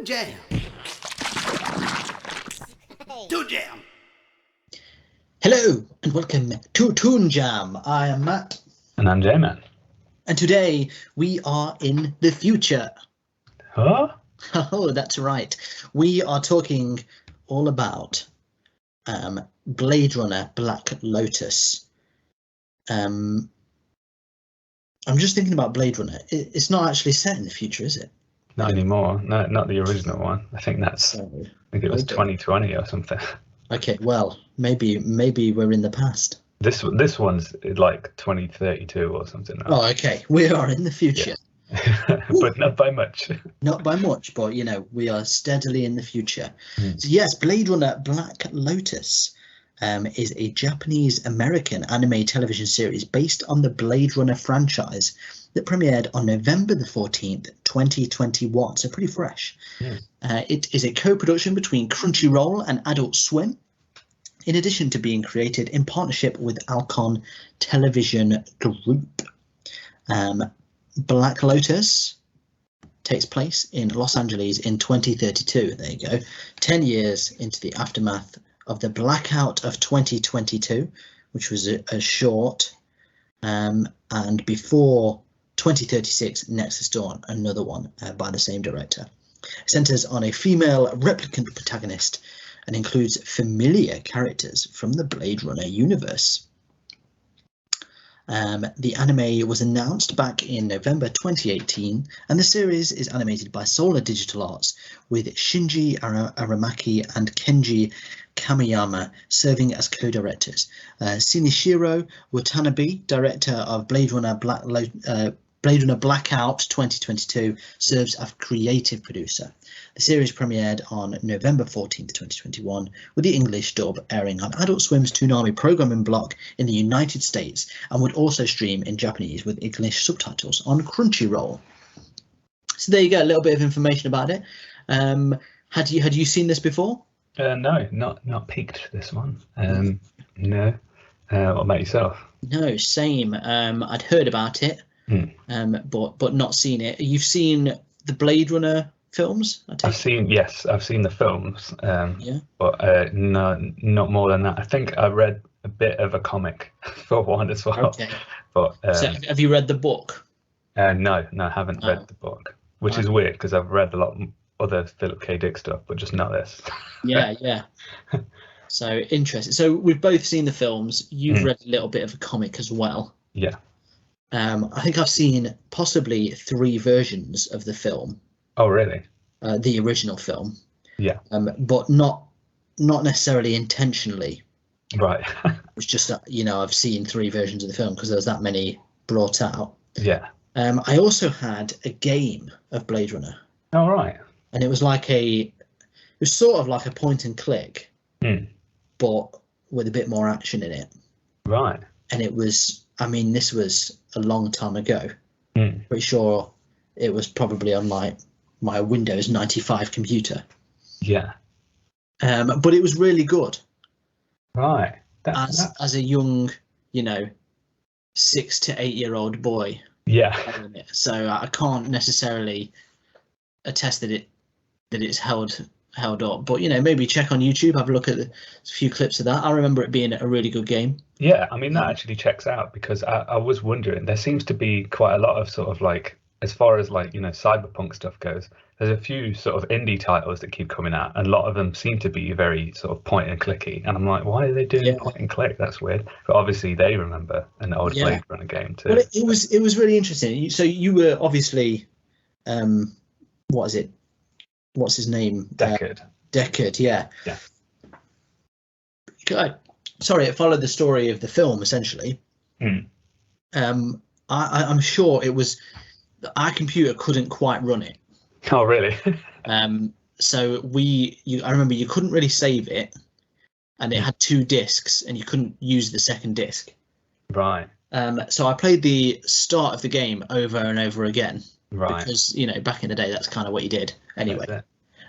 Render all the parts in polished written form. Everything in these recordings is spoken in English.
Jam. Toon Jam. Hello and welcome to Toon Jam. I am Matt. And I'm J-Man. And today we are in the future. Huh? Oh, that's right. We are talking all about Blade Runner Black Lotus. I'm just thinking about Blade Runner. It's not actually set in the future, is it? Not anymore. No, not the original one. I think I think it was 2020 or something. Okay, well, maybe we're in the past. This one's like 2032 or something. Oh, okay. We are in the future. Yeah. But not by much. Not by much, but we are steadily in the future. Mm. So yes, Blade Runner Black Lotus is a Japanese-American anime television series based on the Blade Runner franchise that premiered on November the 14th, 2021. So pretty fresh. Yeah. It is a co-production between Crunchyroll and Adult Swim, in addition to being created in partnership with Alcon Television Group. Black Lotus takes place in Los Angeles in 2032. There you go. 10 years into the aftermath of the blackout of 2022, which was a short, and before 2036, Nexus Dawn, another one by the same director. It centers on a female replicant protagonist and includes familiar characters from the Blade Runner universe. The anime was announced back in November 2018, and the series is animated by Solar Digital Arts, with Shinji Aramaki and Kenji Kamiyama serving as co-directors. Shinichiro Watanabe, director of Blade Runner Blackout 2022, serves as creative producer. The series premiered on November 14th, 2021, with the English dub airing on Adult Swim's Toonami programming block in the United States, and would also stream in Japanese with English subtitles on Crunchyroll. So there you go, a little bit of information about it. Had you seen this before? No, not peaked this one. No. What about yourself? No, same. I'd heard about it, but not seen it. You've seen the Blade Runner films? I've seen the films. Yeah. But no, not more than that. I think I read a bit of a comic for one as well. Okay. But so have you read the book? No, I haven't read the book, which is weird because I've read a lot of other Philip K. Dick stuff, but just not this. Yeah. So interesting. So we've both seen the films. You've read a little bit of a comic as well. Yeah. I think I've seen possibly 3 versions of the film. Oh, really? The original film. Yeah. But not necessarily intentionally. Right. It's just that I've seen 3 versions of the film because there was that many brought out. Yeah. I also had a game of Blade Runner. Oh, right. And it was sort of like a point and click, but with a bit more action in it. Right. And it was, this was a long time ago. Pretty sure it was probably on my Windows 95 computer. Yeah. But it was really good. Right. As a young, 6 to 8 year old boy. Yeah. So I can't necessarily attest that it's held up, but maybe check on YouTube, have a look at a few clips of that. I remember it being a really good game. Yeah, that actually checks out because I was wondering, there seems to be quite a lot of sort of like, as far as like cyberpunk stuff goes, there's a few sort of indie titles that keep coming out, and a lot of them seem to be very sort of point and clicky, and I'm like, why are they doing point and click? That's weird. But obviously they remember an old Blade Runner game too. Well, it was really interesting. So you were obviously what is it? What's his name? Deckard, yeah. Yeah. Sorry, it followed the story of the film essentially. I'm sure it was our computer couldn't quite run it. Oh, really? So I remember you couldn't really save it, and it had 2 discs, and you couldn't use the second disc. Right. So I played the start of the game over and over again. Right. Because back in the day, that's kind of what you did anyway.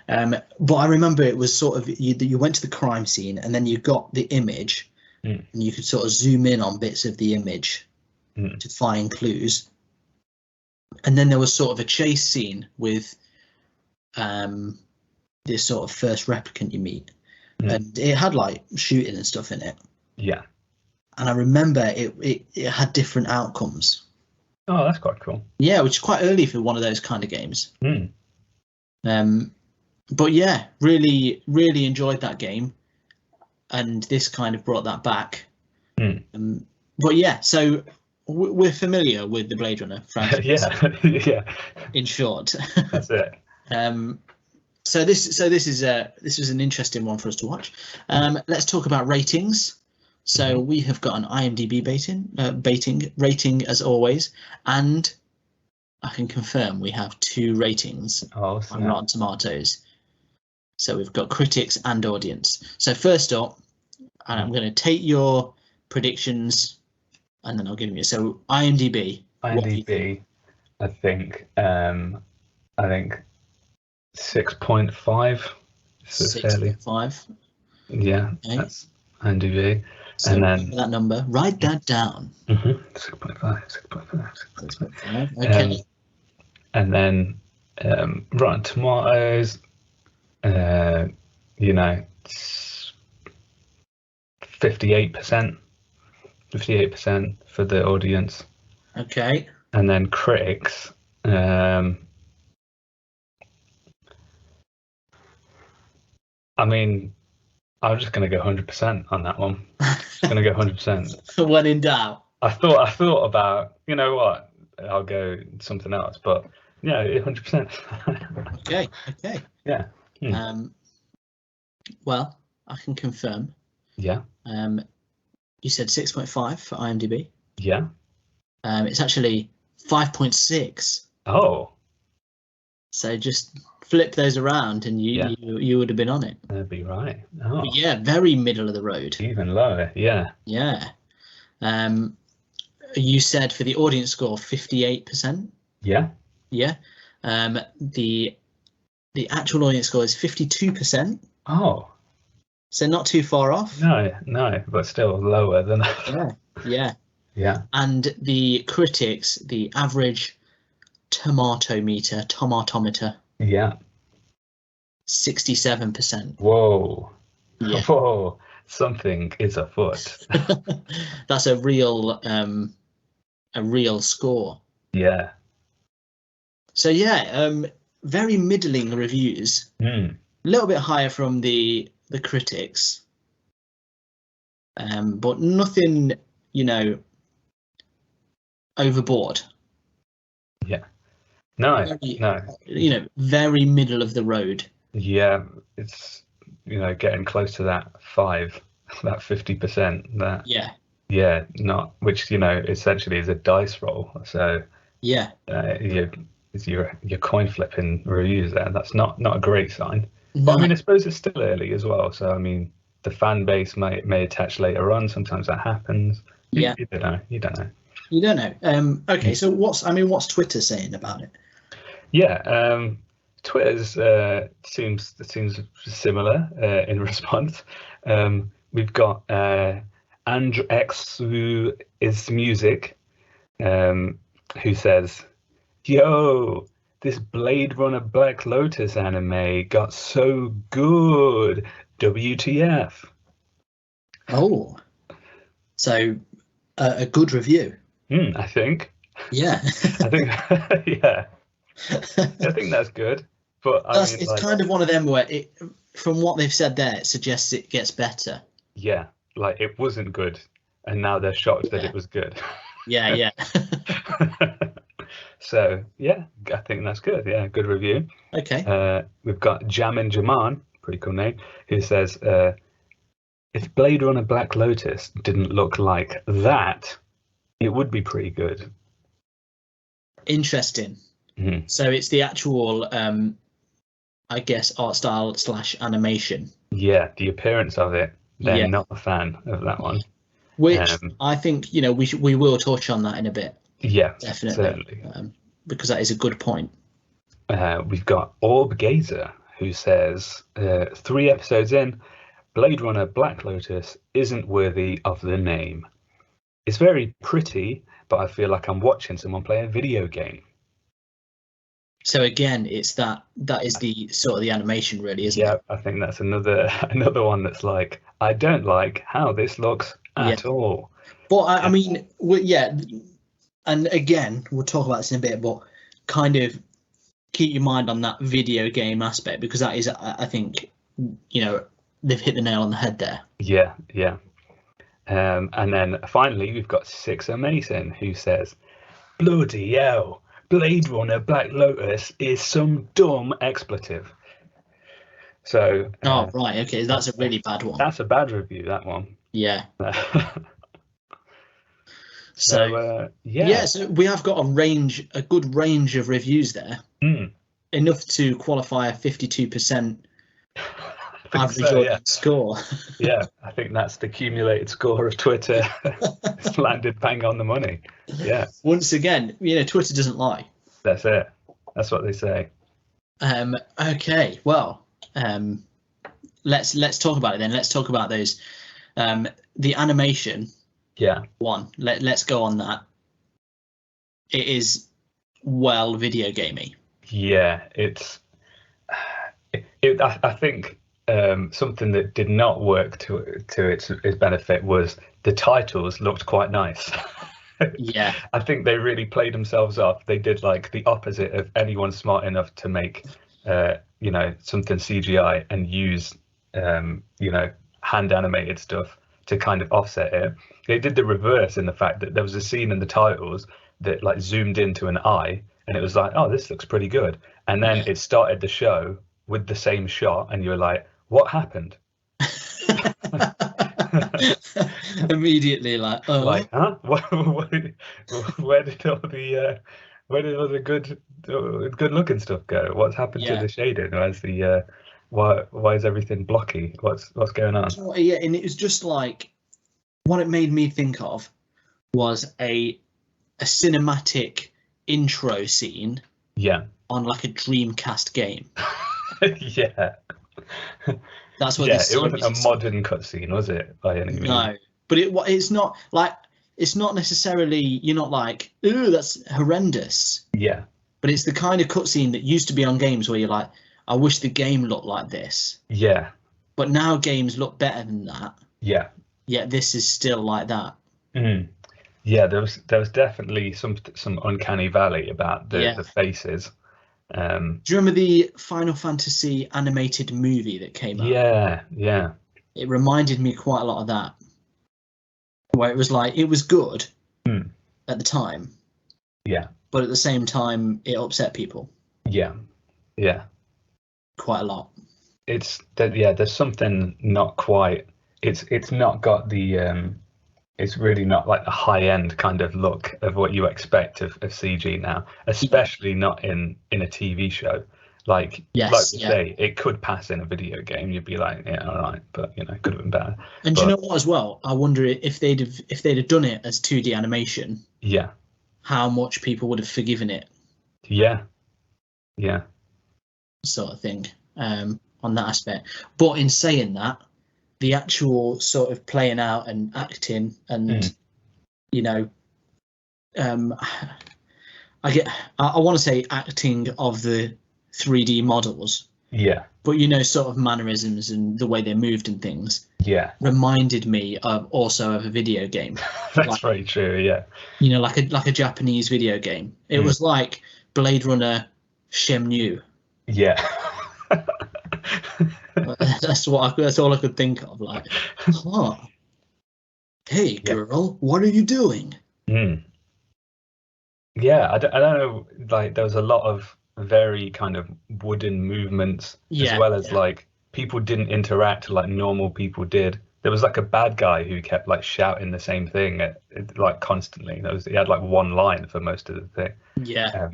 But I remember it was sort of you went to the crime scene, and then you got the image, and you could sort of zoom in on bits of the image to find clues. And then there was sort of a chase scene with this sort of first replicant you meet, Mm. and it had like shooting and stuff in it. Yeah. And I remember it had different outcomes. Oh, that's quite cool. Yeah, which is quite early for one of those kind of games. Mm. But yeah, really, really enjoyed that game, and this kind of brought that back. Mm. But yeah, so we're familiar with the Blade Runner franchise. Yeah. In short, That's it. So this was an interesting one for us to watch. Let's talk about ratings. So we have got an IMDb rating as always, and I can confirm we have 2 ratings on Rotten Tomatoes. So we've got critics and audience. So first up, I'm going to take your predictions, and then I'll give them you. So IMDb. IMDb, I think 6.5. 6.5. Yeah, okay. That's IMDb. So and then that number, write that down. 6.5. Okay. And then Rotten Tomatoes, 58%. 58% for the audience. Okay. And then critics, I mean, I'm just going to go 100% on that one. Just going to go 100%. When in doubt. I thought about, you know what, I'll go something else, but yeah, 100%. Okay. Yeah. Well, I can confirm. Yeah. You said 6.5 for IMDb. Yeah. It's actually 5.6. Oh. So just flip those around, and you would have been on it. That'd be right. Oh. But yeah, very middle of the road. Even lower. Yeah. Yeah. You said for the audience score 58%. Yeah. Yeah. The actual audience score is 52%. Oh. So not too far off. No, but still lower than that. Yeah. And the critics, the average tomatometer. Yeah. 67%. Whoa. Yeah. Whoa. Something is afoot. That's a real score. Yeah. So yeah, very middling reviews. A little bit higher from the critics, but nothing, overboard. Yeah. No. Very middle of the road. Yeah, it's getting close to that 50%. That yeah, not which essentially is a dice roll. So yeah, it's your coin flipping reviews there. That's not a great sign. No. But I mean, I suppose it's still early as well. So I mean, the fan base may attach later on. Sometimes that happens. You don't know. You don't know. Okay, so what's Twitter saying about it? Yeah, Twitter's seems similar in response. We've got Andrew X, who is music, who says, "Yo, this Blade Runner Black Lotus anime got so good. WTF?" Oh, so a good review. I think. Yeah. I think. Yeah. I think that's good. But it's kind of one of them where from what they've said there, it suggests it gets better. Yeah, like it wasn't good, and now they're shocked that it was good. Yeah. So yeah, I think that's good. Yeah, good review. Okay. We've got Jamin Jaman, pretty cool name, who says, if Blade Runner Black Lotus didn't look like that, it would be pretty good. Interesting. Mm-hmm. So it's the actual, I guess, art style / animation. Yeah, the appearance of it. They're not a fan of that one. Which I think we will touch on that in a bit. Yeah, definitely. Certainly. Because that is a good point. We've got Orb Gazer, who says 3 episodes in, Blade Runner Black Lotus isn't worthy of the name. It's very pretty, but I feel like I'm watching someone play a video game. So again, it's that is the sort of the animation, really, isn't Yeah, it? I think that's another one that's like, I don't like how this looks at all. But I mean, yeah, and again, we'll talk about this in a bit, but kind of keep your mind on that video game aspect, because that is, I think, they've hit the nail on the head there. Yeah, yeah. And then finally, we've got Sixer Mason, who says, bloody hell, Blade Runner Black Lotus is some dumb expletive. So Right, okay, that's a really bad one. That's a bad review, that one. Yeah. So so we have got a good range of reviews there. Enough to qualify a 52% average audience score. Yeah, I think that's the accumulated score of Twitter. It's landed bang on the money. Yeah. Once again, Twitter doesn't lie. That's it. That's what they say. Okay, well, let's talk about it then. Let's talk about those. The animation. Yeah. One. Let's go on that. It is video gamey. Yeah, I think something that did not work to its benefit was the titles looked quite nice. Yeah. I think they really played themselves off. They did like the opposite of anyone smart enough to make something CGI and use hand animated stuff to kind of offset it. They did the reverse in the fact that there was a scene in the titles that like zoomed into an eye, and it was like, oh, this looks pretty good. And then it started the show with the same shot, and you were like, what happened? Immediately, like, oh, like, huh? Where did all the good looking stuff go? What's happened to the shading? Where's the why is everything blocky? What's going on? Yeah, and it was just like, what it made me think of was a cinematic intro scene. Yeah. On like a Dreamcast game. Yeah. That's what. Yeah, it wasn't a modern cutscene, was it? By any means. No, but it's not like, it's not necessarily. You're not like, ooh, that's horrendous. Yeah. But it's the kind of cutscene that used to be on games where you're like, I wish the game looked like this. Yeah. But now games look better than that. Yeah. Yet this is still like that. Mm. Yeah, there was definitely some uncanny valley about the faces. Do you remember the Final Fantasy animated movie that came out? Yeah. It reminded me quite a lot of that. Where it was like, it was good at the time. Yeah. But at the same time, it upset people. Yeah. Quite a lot. It's that. Yeah, there's something not quite. It's not got the. It's really not like the high-end kind of look of what you expect of CG now, especially not in a TV show. Like you say, it could pass in a video game. You'd be like, yeah, all right, but it could have been better. And do you know what as well? I wonder if they'd have done it as 2D animation. Yeah. How much people would have forgiven it. Yeah. Sort of thing. On that aspect. But in saying that, the actual sort of playing out and acting and I want to say acting of the 3D models, but sort of mannerisms and the way they moved and things reminded me of a video game. That's very true. Like a Japanese video game. It was like Blade Runner Shenmue. That's all I could think of. Like, hey girl, what are you doing? Yeah, I don't know. Like, there was a lot of very kind of wooden movements, as well as like people didn't interact like normal people did. There was like a bad guy who kept like shouting the same thing like constantly. He had like one line for most of the thing. Yeah.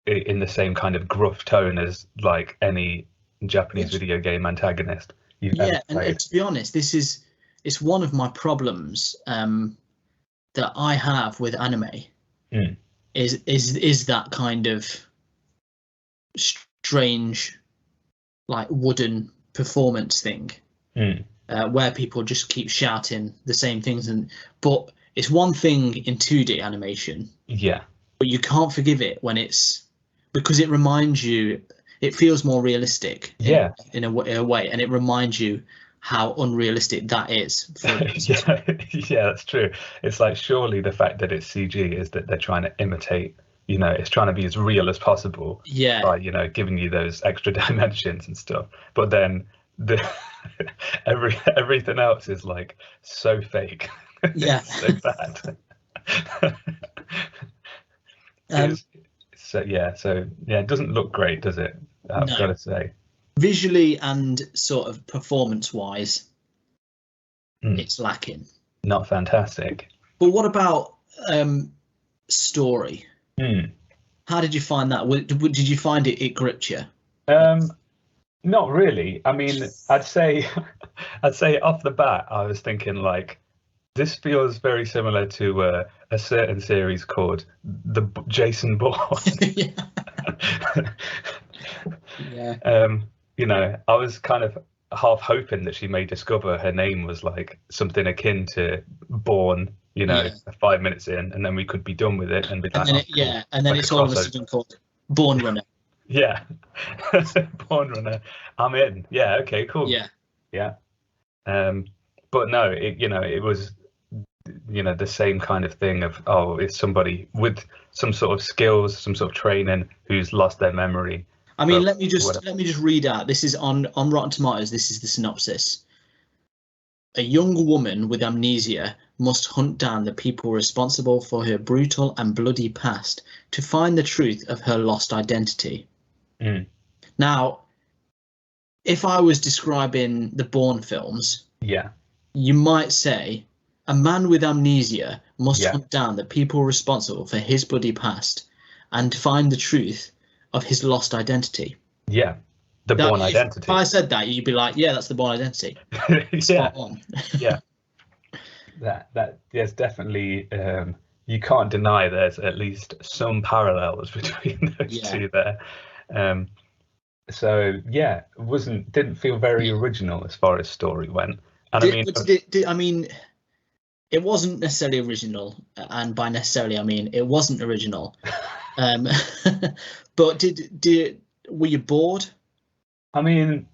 In the same kind of gruff tone as like any Japanese video game antagonist you've ever played. And to be honest, it's one of my problems that I have with anime is that kind of strange like wooden performance thing where people just keep shouting the same things, but it's one thing in 2D animation, but you can't forgive it when it's because it reminds you, it feels more realistic in a way, and it reminds you how unrealistic that is. Yeah, that's true. It's like, surely the fact that it's CG is that they're trying to imitate, it's trying to be as real as possible by, giving you those extra dimensions and stuff. But then the everything else is like so fake. Yeah. It's so bad. So it doesn't look great, does it? I've got to say. Visually and sort of performance-wise, it's lacking. Not fantastic. But what about story? How did you find that? Did you find it gripped you? Not really. I mean, I'd say off the bat, I was thinking like, this feels very similar to a certain series called the Jason Bourne. Yeah. I was kind of half hoping that she may discover her name was like something akin to Bourne, 5 minutes in, and then we could be done with it and be like, and then it's all of a sudden called Bourne Runner. Yeah. Bourne Runner. I'm in. Yeah. Okay. Cool. Yeah. But no, it was, the same kind of thing of, it's somebody with some sort of skills, some sort of training, who's lost their memory. I mean, let me just read out. This is on Rotten Tomatoes. This is the synopsis. A young woman with amnesia must hunt down the people responsible for her brutal and bloody past to find the truth of her lost identity. Now, if I was describing the Bourne films, you might say a man with amnesia must hunt down the people responsible for his bloody past and find the truth of his lost identity. Yeah, the Bourne identity. If I said that, you'd be like, yeah, that's the Bourne identity. Spot on. Yeah. That there's definitely, you can't deny there's at least some parallels between those two there. So yeah, didn't feel very original as far as story went. And I mean, it wasn't necessarily original, and by necessarily I mean it wasn't original. But were you bored? I mean,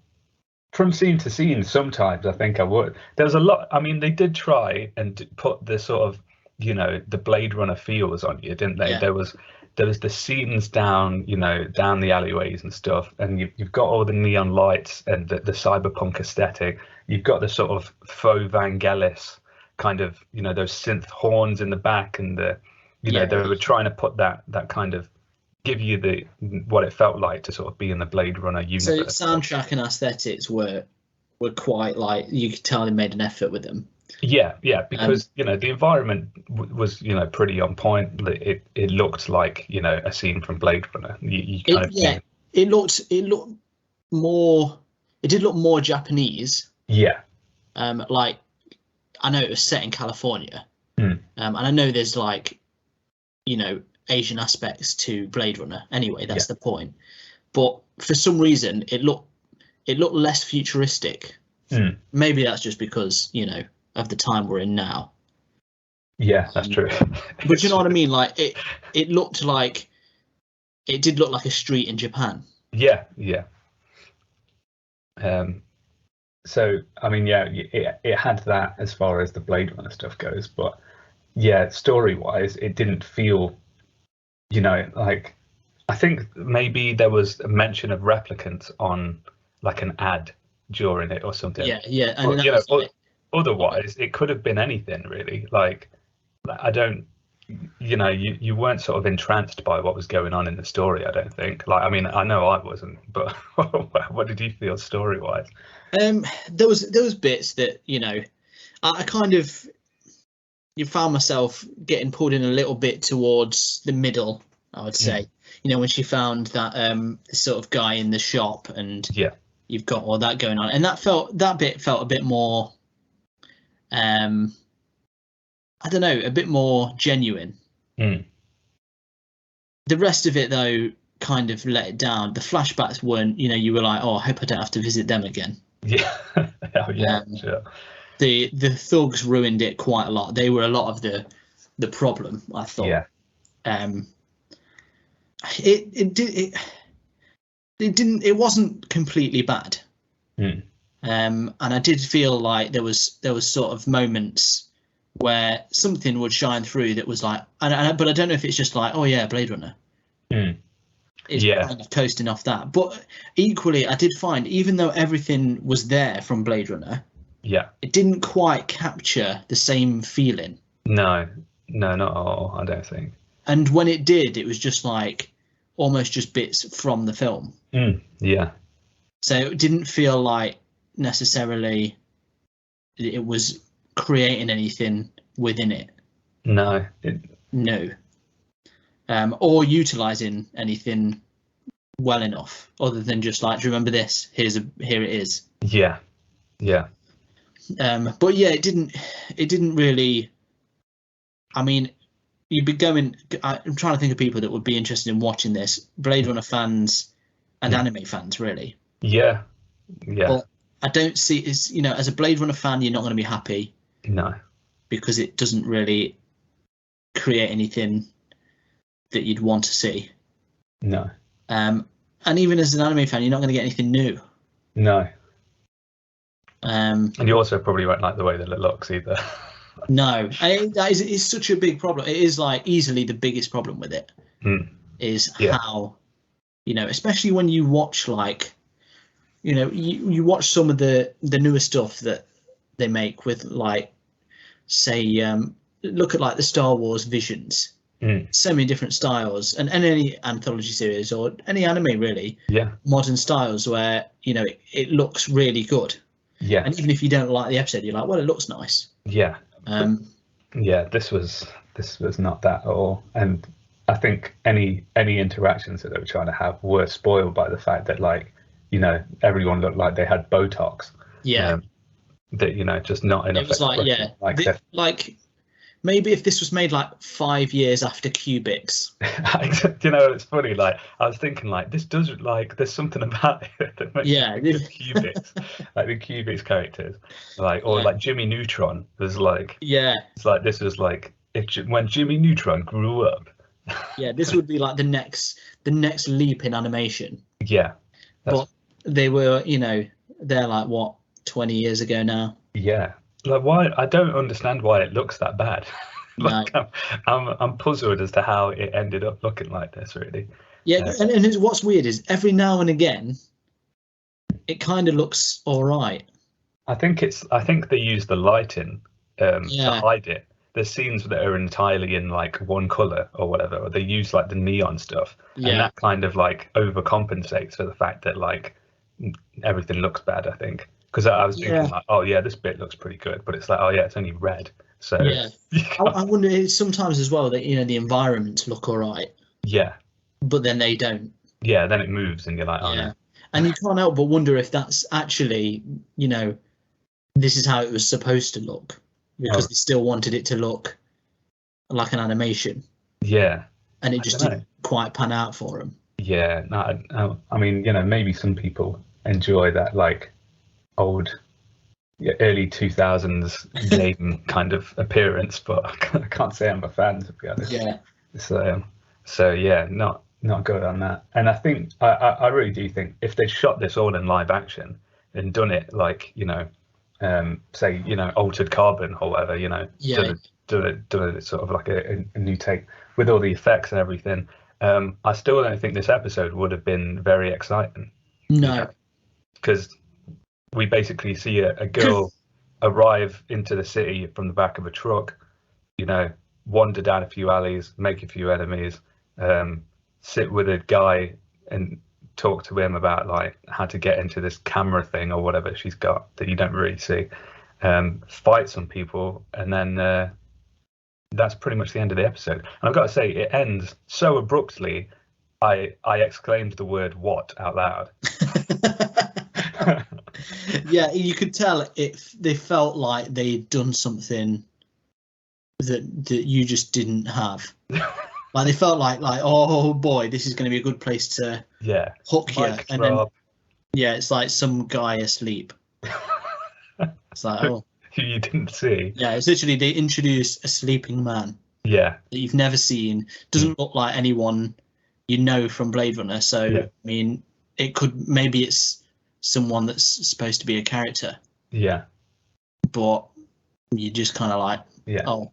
from scene to scene, sometimes I think I would. There was a lot. I mean, they did try and put the sort of, the Blade Runner feels on you, didn't they? There was the scenes down, down the alleyways and stuff, and you've got all the neon lights and the cyberpunk aesthetic. You've got the sort of faux Vangelis kind of, those synth horns in the back, and they were trying to put that kind of, give you what it felt like to sort of be in the Blade Runner universe. So soundtrack and aesthetics were quite, like, you could tell they made an effort with them. Yeah, because the environment was pretty on point. It looked like a scene from Blade Runner. It looked more. It did look more Japanese. Yeah. Like, I know it was set in California, and I know there's like, Asian aspects to Blade Runner. Anyway, that's the point. But for some reason, it looked less futuristic. Maybe that's just because of the time we're in now. Yeah, that's true. But you know what I mean? Like it did look like a street in Japan. Yeah. So I mean, it had that as far as the Blade Runner stuff goes, but story wise, it didn't feel, like, I think maybe there was a mention of replicants on like an ad during it or something. Yeah. But, otherwise, it could have been anything really. Like, I don't, you weren't sort of entranced by what was going on in the story. I don't think. Like, I mean, I know I wasn't, but what did you feel story wise? There was bits that I kind of, you found myself getting pulled in a little bit towards the middle, I would say. When she found that sort of guy in the shop, and you've got all that going on, and that bit felt a bit more, I don't know, a bit more genuine. The rest of it, though, kind of let it down. The flashbacks weren't, you were like, I hope I don't have to visit them again. Yeah. Sure. The thugs ruined it quite a lot. They were a lot of the problem, I thought. it wasn't completely bad. And I did feel like there was sort of moments where something would shine through that was like, but I don't know if it's just like, oh yeah, Blade Runner. It's kind of coasting off that. But equally, I did find, even though everything was there from Blade Runner, it didn't quite capture the same feeling. No, not at all, I don't think. And when it did, it was just like almost just bits from the film. Yeah. So it didn't feel like necessarily it was creating anything within it. No. No. Or utilizing anything well enough, other than just like, do you remember this? Here it is. Yeah. But yeah, it didn't really. I mean, you'd be going. I'm trying to think of people that would be interested in watching this. Blade Runner fans and anime fans, really. Yeah. But I don't see is as a Blade Runner fan, you're not going to be happy. No. Because it doesn't really create anything that you'd want to see. No. And even as an anime fan, you're not going to get anything new. No. And you also probably won't like the way that it looks either. No, and it's such a big problem. It is like easily the biggest problem with it is how, especially when you watch like, you watch some of the newer stuff that they make with like, say, look at like the Star Wars Visions. So many different styles, and any anthology series or any anime really. Modern styles where it looks really good. And even if you don't like the episode, you're like, well, it looks nice. This was not that at all. And I think any interactions that they were trying to have were spoiled by the fact that like everyone looked like they had Botox. That just not enough. It was like maybe if this was made like 5 years after Cubics. It's funny. Like I was thinking, like this does like there's something about it that makes Cubics, like the Cubics characters, like like Jimmy Neutron was like. It's like this was like when Jimmy Neutron grew up. This would be like the next leap in animation. But they were they're like what 20 years ago now. Like why? I don't understand why it looks that bad. Like no. I'm puzzled as to how it ended up looking like this, really. And what's weird is every now and again, it kind of looks all right. I think they use the lighting to hide it. There's scenes that are entirely in like one color or whatever, or they use like the neon stuff, and that kind of like overcompensates for the fact that like everything looks bad. I think. Because I was thinking like, oh yeah, this bit looks pretty good, but it's like, oh yeah, it's only red. So I wonder sometimes as well that the environments look all right. But then they don't. Then it moves, and you're like, oh no. And you can't help but wonder if that's actually, this is how it was supposed to look, because they still wanted it to look like an animation. And it just didn't quite pan out for them. No, I mean, maybe some people enjoy that like old early 2000s game kind of appearance, but I can't say I'm a fan, to be honest. So not good on that. And I think I really do think if they shot this all in live action and done it like say Altered Carbon or whatever, done it sort of like a new take with all the effects and everything, I still don't think this episode would have been very exciting. Because we basically see a girl arrive into the city from the back of a truck, wander down a few alleys, make a few enemies, sit with a guy and talk to him about like how to get into this camera thing or whatever she's got that you don't really see, fight some people, and then that's pretty much the end of the episode. And I've got to say, it ends so abruptly. I exclaimed the word "what" out loud. You could tell they felt like they'd done something that you just didn't have. Like they felt like oh boy, this is going to be a good place to hook you, and then it's like some guy asleep. It's like who you didn't see. It's literally they introduce a sleeping man. That you've never seen. Doesn't look like anyone from Blade Runner. So Yeah. I mean, maybe it's someone that's supposed to be a character, Yeah. but you just kind of like, Yeah. oh,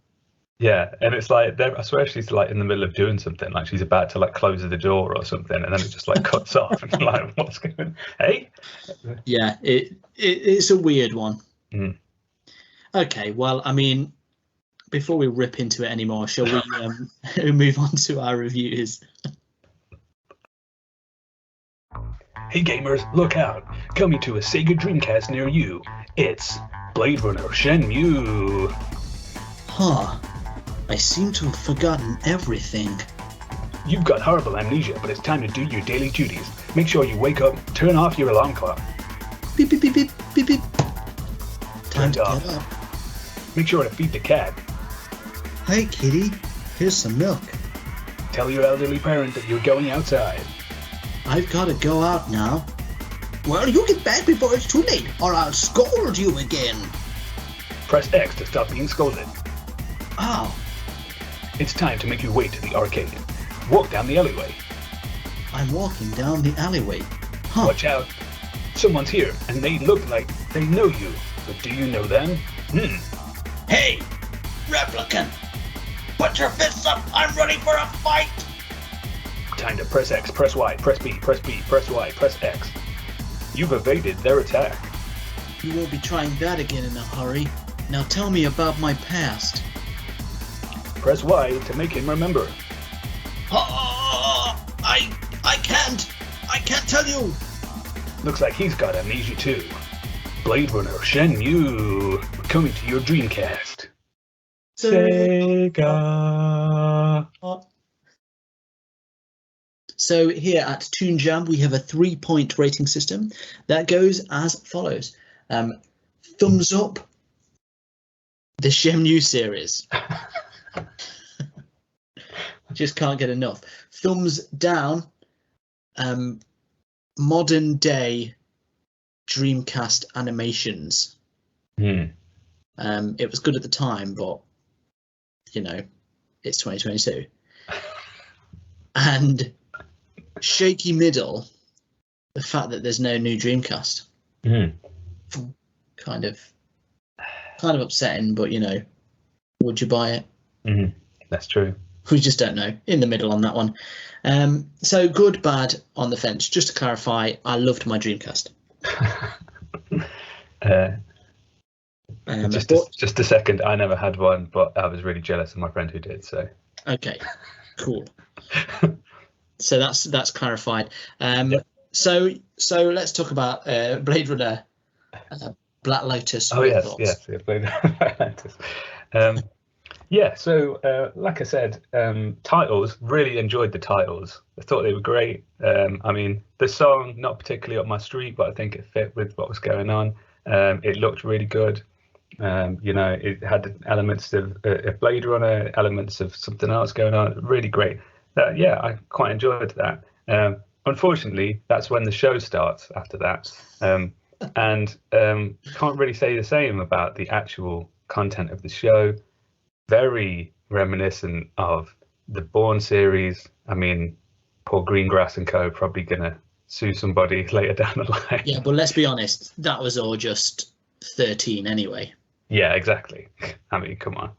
Yeah, and it's like I swear she's like in the middle of doing something, like she's about to like close the door or something, and then it just like cuts off, and you're like, what's going on? Hey? yeah, it's a weird one. Mm. Okay, well, I mean, before we rip into it anymore, shall we move on to our reviews? Hey gamers, look out! Coming to a Sega Dreamcast near you, it's Blade Runner Shenmue! Huh. I seem to have forgotten everything. You've got horrible amnesia, but it's time to do your daily duties. Make sure you wake up, turn off your alarm clock. Beep, beep, beep, beep, beep, beep. Time Turned to off. get up. Make sure to feed the cat. Hey, kitty. Here's some milk. Tell your elderly parent that you're going outside. I've got to go out now. Well, you get back before it's too late, or I'll scold you again. Press X to stop being scolded. Oh, It's time to make your way to the arcade. Walk down the alleyway. I'm walking down the alleyway. Huh. Watch out. Someone's here, and they look like they know you. But do you know them? Hey, replicant! Put your fists up! I'm ready for a fight! Time to press X, press Y, press B, press B, press Y, press X. You've evaded their attack. You won't be trying that again in a hurry. Now tell me about my past. Press Y to make him remember. Oh, I can't tell you! Looks like he's got amnesia too. Blade Runner Shenmue, coming to your Dreamcast. Sega. So here at Toon Jam, we have a 3-point rating system that goes as follows. Thumbs up, the Shenmue series. Just can't get enough. Thumbs down, modern day Dreamcast animations. It was good at the time, but you know, it's 2022. And shaky middle, the fact that there's no new Dreamcast. Kind of upsetting, but you know, would you buy it? That's true. We just don't know. In the middle on that one. So good, bad, on the fence. Just to clarify, I loved my Dreamcast. Just a second. I never had one, but I was really jealous of my friend who did. So okay, cool. So that's clarified. So let's talk about Blade Runner, Black Lotus. Oh yes, Blade Runner Black Lotus. Yeah, so like I said, titles, really enjoyed the titles. I thought they were great. I mean, the song, not particularly up my street, but I think it fit with what was going on. It looked really good. You know, it had elements of Blade Runner, elements of something else going on. Really great. Yeah, I quite enjoyed that. Unfortunately, that's when the show starts after that. And can't really say the same about the actual content of the show. Very reminiscent of the Bourne series. I mean, poor Greengrass and co. probably gonna sue somebody later down the line. Yeah, but let's be honest, that was all just 13 anyway. Yeah, exactly. I mean, come on.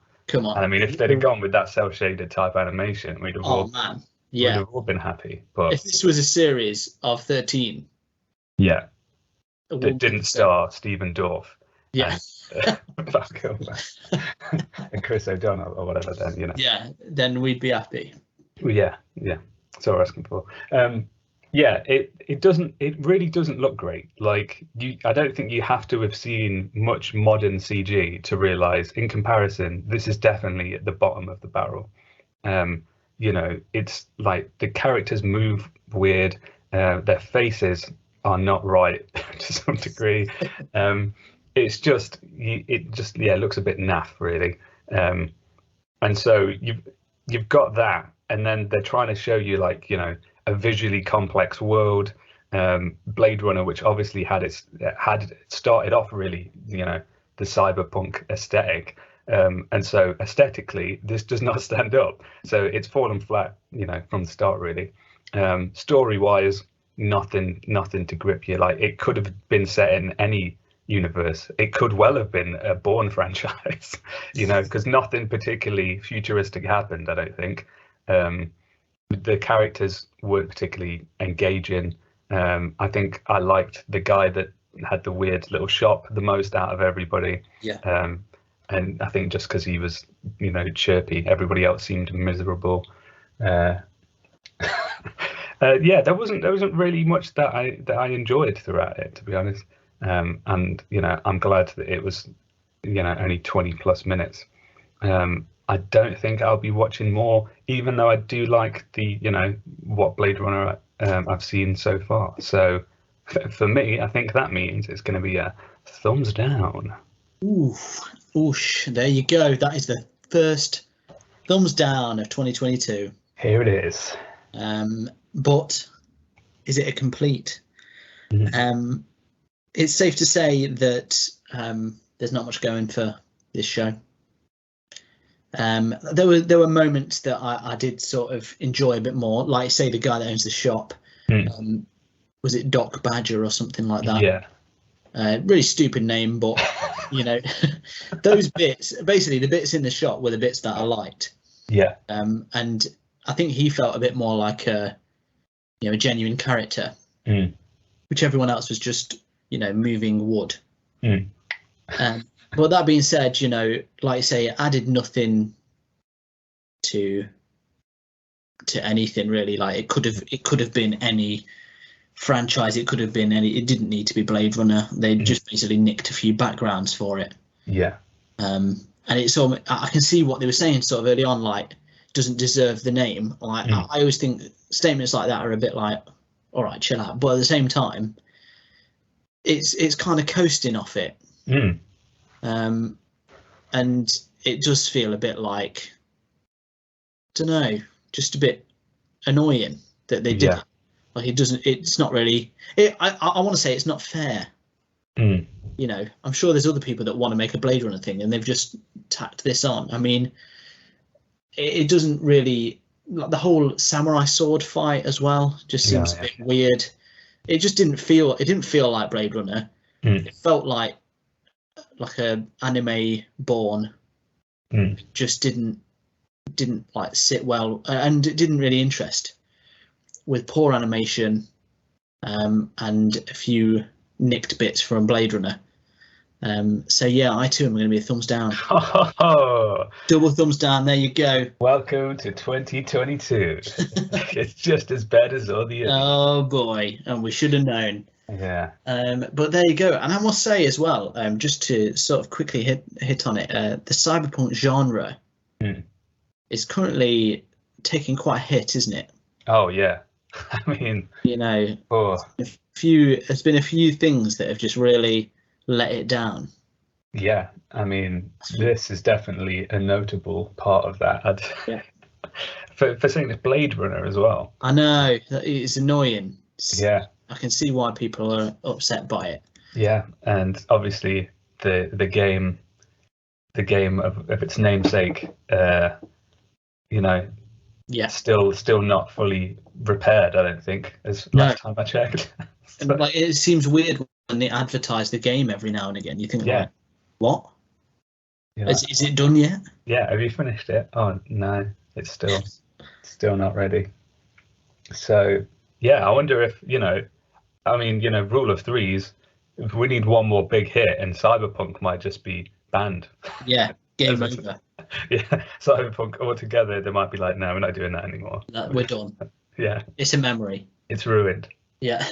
I mean, if they'd have gone with that cell-shaded type animation, we'd have we'd have all been happy. But if this was a series of 13, yeah, that didn't star Stephen Dorff. Yeah. And Chris O'Donnell or whatever, then you know. Yeah, then we'd be happy. Well, yeah, that's what we're asking for. Yeah, it really doesn't look great. Like I don't think you have to have seen much modern CG to realize, in comparison, this is definitely at the bottom of the barrel. You know, it's like the characters move weird, their faces are not right to some degree. It's just it looks a bit naff really, and so you've got that, and then they're trying to show you, like, you know, a visually complex world. Blade Runner, which obviously had started off really, you know, the cyberpunk aesthetic, and so aesthetically this does not stand up. So it's fallen flat, you know, from the start really. Story-wise, nothing to grip you. Like, it could have been set in any universe. It could well have been a Bourne franchise, because nothing particularly futuristic happened, I don't think. The characters weren't particularly engaging. I think I liked the guy that had the weird little shop the most out of everybody. Yeah. And I think just because he was, chirpy, everybody else seemed miserable. Yeah, there wasn't really much that I enjoyed throughout it, to be honest. And I'm glad that it was, only 20 plus minutes. I don't think I'll be watching more, even though I do like the, what Blade Runner I've seen so far. So for me, I think that means it's going to be a thumbs down. Ooh, oosh, there you go. That is the first thumbs down of 2022. Here it is. But is it a complete? Mm-hmm. It's safe to say that there's not much going for this show. There were moments that I did sort of enjoy a bit more, like say the guy that owns the shop. Was it Doc Badger or something like that? Yeah. Really stupid name, but those bits, basically the bits in the shop were the bits that I liked. Yeah. And I think he felt a bit more like a genuine character, which everyone else was just moving wood. But that being said, like I say, it added nothing to anything really. Like it could have been any franchise. It could have been any. It didn't need to be Blade Runner. They just basically nicked a few backgrounds for it. Yeah. And it's all. I can see what they were saying sort of early on. Like, doesn't deserve the name. Like I always think statements like that are a bit like, all right, chill out. But at the same time, it's kind of coasting off it. And it does feel a bit like, don't know, just a bit annoying that they did it. Like it's not really. I want to say it's not fair. I'm sure there's other people that want to make a Blade Runner thing, and they've just tacked this on. I mean, it doesn't really, like the whole samurai sword fight as well. Just seems a bit weird. It just didn't feel. It didn't feel like Blade Runner. It felt like a anime Born. Just didn't like sit well, and it didn't really interest, with poor animation, and a few nicked bits from Blade Runner. So yeah, I too am going to be a thumbs down. Double thumbs down. There you go. Welcome to 2022. It's just as bad as all the others. Oh boy, and we should have known. Yeah. But there you go. And I must say as well, just to sort of quickly hit on it, the cyberpunk genre is currently taking quite a hit, isn't it? Oh yeah. I mean, there's been a few things that have just really let it down. Yeah, I mean, this is definitely a notable part of that. For saying it's Blade Runner as well. I know, it's annoying. Yeah. I can see why people are upset by it. Yeah, and obviously the game of its namesake, still not fully repaired, I don't think, as last time I checked. So. Like, it seems weird when they advertise the game every now and again. You think, like, what? Is it done yet? Yeah, have you finished it? Oh no, it's still not ready. So yeah, I wonder if rule of threes. If we need one more big hit, and Cyberpunk might just be banned. Yeah, game over. Yeah, Cyberpunk altogether. They might be like, no, we're not doing that anymore. No, we're done. Yeah, it's a memory. It's ruined. Yeah.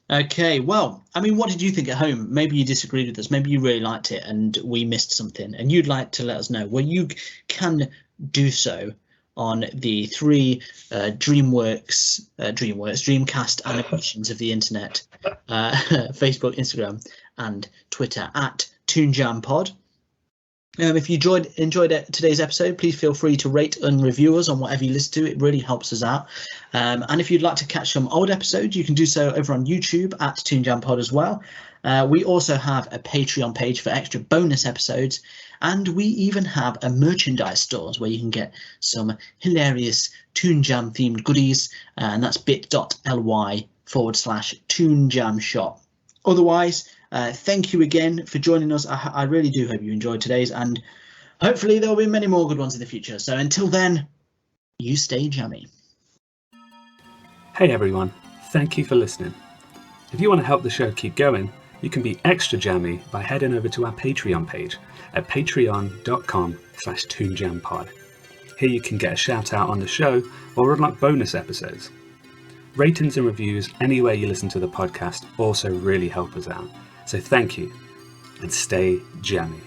Okay, well, I mean, what did you think at home? Maybe you disagreed with us. Maybe you really liked it and we missed something, and you'd like to let us know. Well, you can do so on the three Dreamcast animations of the internet, Facebook, Instagram, and Twitter at ToonJamPod. If you enjoyed today's episode, please feel free to rate and review us on whatever you listen to. It really helps us out. And if you'd like to catch some old episodes, you can do so over on YouTube at ToonJamPod as well. We also have a Patreon page for extra bonus episodes, and we even have a merchandise stores where you can get some hilarious Toon Jam themed goodies, and that's bit.ly/Toon Jam shop. Otherwise, thank you again for joining us. I really do hope you enjoyed today's, and hopefully there'll be many more good ones in the future. So until then, you stay jammy. Hey everyone, thank you for listening. If you want to help the show keep going, you can be extra jammy by heading over to our Patreon page at patreon.com/toonjampod. Here you can get a shout out on the show or unlock bonus episodes. Ratings and reviews anywhere you listen to the podcast also really help us out. So thank you, and stay jammy.